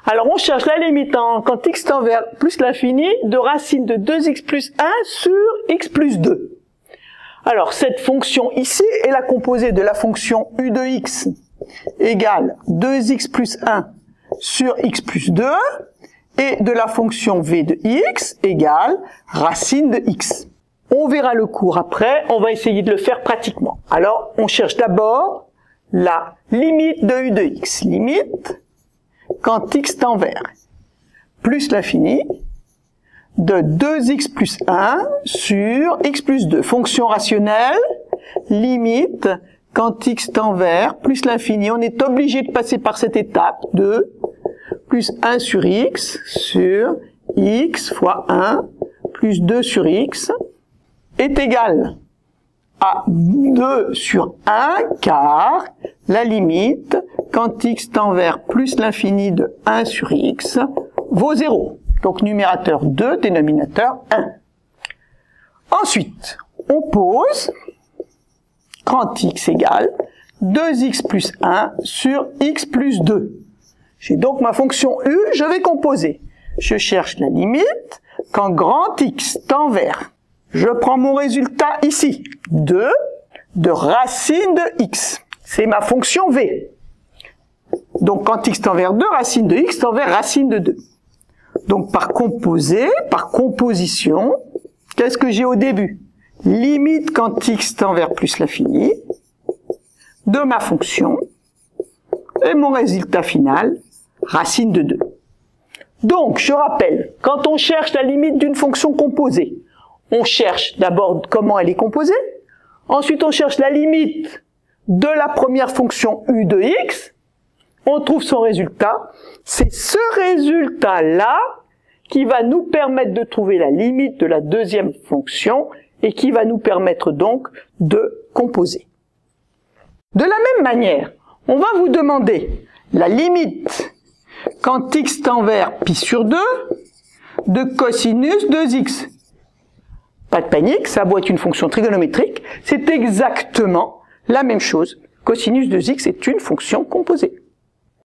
Alors on cherche la limite quand x tend vers plus l'infini de racine de 2x plus 1 sur x plus 2. Alors cette fonction ici est la composée de la fonction u de x égale 2x plus 1 sur x plus 2 et de la fonction v de x égale racine de x. On verra le cours après, on va essayer de le faire pratiquement. Alors on cherche d'abord la limite de u de x. Limite quand x tend vers plus l'infini de 2x plus 1 sur x plus 2. Fonction rationnelle, limite quand x tend vers plus l'infini. On est obligé de passer par cette étape de plus 1 sur x fois 1 plus 2 sur x est égal à 2 sur 1 car la limite quand x tend vers plus l'infini de 1 sur x vaut 0. Donc numérateur 2, dénominateur 1. Ensuite, on pose quand x égale 2x plus 1 sur x plus 2. J'ai donc ma fonction u, je vais composer. Je cherche la limite quand grand x tend vers. Je prends mon résultat ici, 2 de racine de x. C'est ma fonction v. Donc quand x tend vers 2, racine de x tend vers racine de 2. Donc par composé, par composition, qu'est-ce que j'ai au début? Limite quand x tend vers plus l'infini de ma fonction et mon résultat final, racine de 2. Donc je rappelle, quand on cherche la limite d'une fonction composée, on cherche d'abord comment elle est composée, ensuite on cherche la limite de la première fonction u de x, on trouve son résultat. C'est ce résultat-là qui va nous permettre de trouver la limite de la deuxième fonction et qui va nous permettre donc de composer. De la même manière, on va vous demander la limite quand x tend vers pi sur 2 de cosinus de x. Pas de panique, ça a beau être une fonction trigonométrique, c'est exactement la même chose. Cosinus de x est une fonction composée.